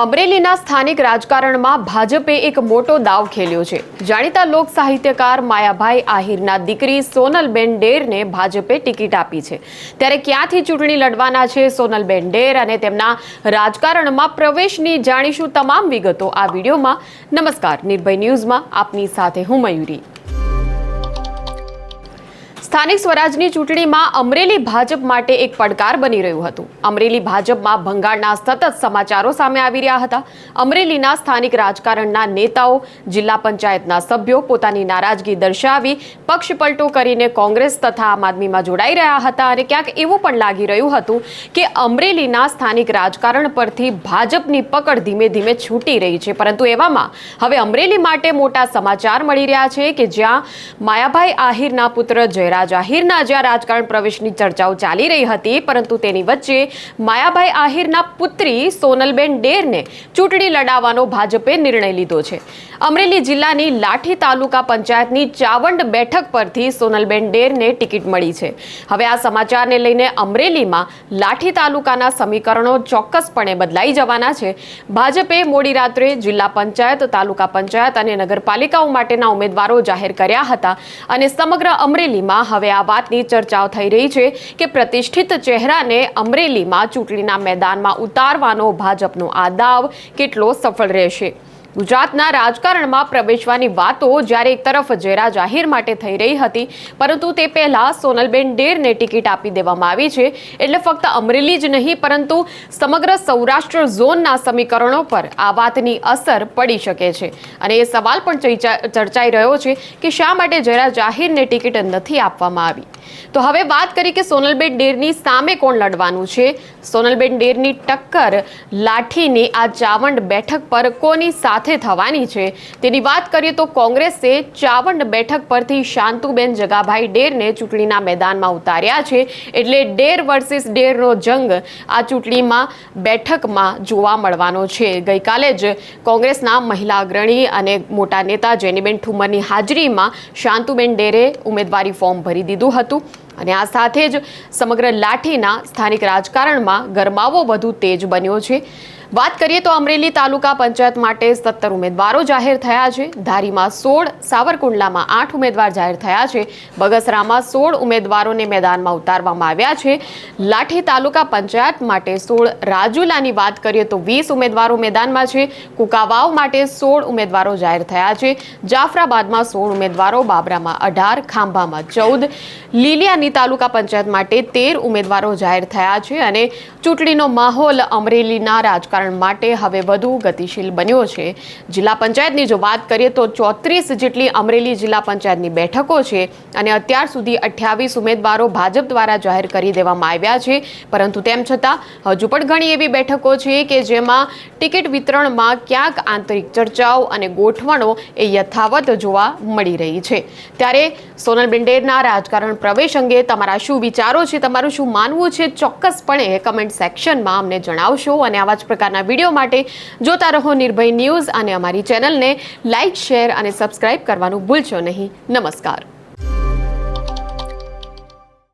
અમરેલીના સ્થાનિક રાજકારણમાં ભાજપે એક મોટો દાવ ખેલ્યો છે। જાણીતા લોક સાહિત્યકાર માયાભાઈ આહિરના દીકરી સોનલબેન ડેરને ભાજપે ટિકિટ આપી છે। ત્યારે ક્યાંથી ચૂંટણી લડવાના છે સોનલબેન ડેર અને તેમના રાજકારણમાં પ્રવેશની જાણીશું તમામ વિગતો આ વિડીયોમાં। નમસ્કાર, નિર્ભય ન્યૂઝમાં આપની સાથે હું મયુરી। સ્થાનિક સ્વરાજની ચૂંટણીમાં અમરેલી ભાજપ માટે એક પડકાર બની રહ્યું હતું। અમરેલી ભાજપમાં ભંગાણના સતત સમાચારો સામે આવી રહ્યા હતા। અમરેલીના સ્થાનિક રાજકારણના નેતાઓ, જિલ્લા પંચાયતના સભ્યો પોતાની નારાજગી દર્શાવી પક્ષપલટો કરીને કોંગ્રેસ તથા આમ આદમીમાં જોડાઈ રહ્યા હતા અને ક્યાંક એવું પણ લાગી રહ્યું હતું કે અમરેલીના સ્થાનિક રાજકારણ પરથી ભાજપની પકડ ધીમે ધીમે છૂટી રહી છે। પરંતુ એવામાં હવે અમરેલી માટે મોટા સમાચાર મળી રહ્યા છે કે જ્યાં માયાભાઈ આહિરના પુત્ર જયરાજ આહિરના જ્યાં રાજકારણ પ્રવેશની ચર્ચાઓ ચાલી રહી હતી, પરંતુ તેની વચ્ચે માયાભાઈ આહિરના પુત્રી સોનલબેન ડેરને ચૂંટણી લડાવવાનો ભાજપે નિર્ણય લીધો છે। અમરેલી જિલ્લાની લાઠી તાલુકા પંચાયતની ચાવંડ બેઠક પરથી સોનલબેન ડેરને ટિકિટ મળી છે। હવે આ સમાચારને લઈને અમરેલીમાં લાઠી તાલુકાના સમીકરણો ચોક્કસપણે બદલાઈ જવાના છે। ભાજપે મોડી રાત્રે જિલ્લા પંચાયત, તાલુકા પંચાયત અને નગરપાલિકાઓ માટેના ઉમેદવારો જાહેર કર્યા હતા અને સમગ્ર અમરેલીમાં હવે આ વાતની ચર્ચાઓ થઈ રહી છે કે પ્રતિષ્ઠિત ચહેરાને અમરેલીમાં ચૂંટણીના મેદાનમાં ઉતારવાનો ભાજપનો આ દાવ કેટલો સફળ રહેશે। ગુજરાતના રાજકારણમાં પ્રવેશવાની વાતો જ્યારે એક તરફ જયરાજ આહિર માટે થઈ રહી હતી, પરંતુ તે પહેલા સોનલબેન ડેરને ટિકિટ આપી દેવામાં આવી છે। એટલે ફક્ત અમરેલી જ નહીં પરંતુ સમગ્ર સૌરાષ્ટ્ર ઝોનના સમીકરણો પર આ વાતની અસર પડી શકે છે અને એ સવાલ પણ ચર્ચાઈ રહ્યો છે કે શા માટે જયરાજ આહિરને ટિકિટ નથી આપવામાં આવી। તો હવે વાત કરી કે સોનલબેન ડેરની સામે કોણ લડવાનું છે। સોનલબેન ડેરની ટક્કર લાઠીની આ ચાવંડ બેઠક પર કોની સાથે થવાની છે તેની વાત કરીએ તો કોંગ્રેસે ચાવંડ બેઠક પરથી શાંતુબેન જગાભાઈ ડેરને ચૂંટણીના મેદાનમાં ઉતાર્યા છે। એટલે ડેર વર્સિસ ડેરનો જંગ આ ચૂંટણીમાં બેઠકમાં જોવા મળવાનો છે। ગઈકાલે જ કોંગ્રેસના મહિલા અગ્રણી અને મોટા નેતા જેનીબેન ઠુમરની હાજરીમાં શાંતુબેન ડેરે ઉમેદવારી ફોર્મ ભરી દીધું હતું અને આ સાથે જ સમગ્ર લાઠીના સ્થાનિક રાજકારણમાં ગરમાવો વધુ તેજ બન્યો છે। વાત કરીએ તો અમરેલી તાલુકા પંચાયત માટે 17 ઉમેદવારો જાહેર થયા છે। ધારીમાં 16, સાવરકુંડલામાં 8 ઉમેદવાર જાહેર થયા છે। બગસરામાં 16 ઉમેદવારોને મેદાનમાં ઉતારવામાં આવ્યા છે। લાઠી તાલુકા પંચાયત માટે 16, રાજુલાની વાત કરીએ તો 20 ઉમેદવારો મેદાનમાં છે। કુકાવાવ માટે 16 ઉમેદવારો જાહેર થયા છે। જાફરાબાદમાં 16 ઉમેદવારો, બાબરામાં 18, ખાંભામાં 14, લીલિયાની તાલુકા પંચાયત માટે 13 ઉમેદવારો જાહેર થયા છે અને ચૂંટણીનો માહોલ અમરેલીના રાજકારણ માટે હવે વધુ ગતિશીલ બન્યો છે। જિલ્લા પંચાયતની જો વાત કરીએ તો 34 જેટલી અમરેલી જિલ્લા પંચાયતની બેઠકો છે અને અત્યાર સુધી 28 ઉમેદવારો ભાજપ દ્વારા જાહેર કરી દેવામાં આવ્યા છે। પરંતુ તેમ છતાં હજુ પણ ઘણી એવી બેઠકો છે કે જેમાં ટિકિટ વિતરણમાં ક્યાંક આંતરિક ચર્ચાઓ અને ગોઠવણો એ યથાવત જોવા મળી રહી છે। ત્યારે સોનલબેન ડેરના રાજકારણ પ્રવેશ અંગે તમારા શું વિચારો છે, તમારું શું માનવું છે, ચોક્કસપણે કમેન્ટ સેક્શનમાં અમને જણાવશો અને આવા જ પ્રકારના વિડીયો માટે જોતા રહો નિર્ભય ન્યૂઝ અને અમારી ચેનલને લાઇક, શેર અને સબસ્ક્રાઇબ કરવાનું ભૂલશો નહીં। નમસ્કાર।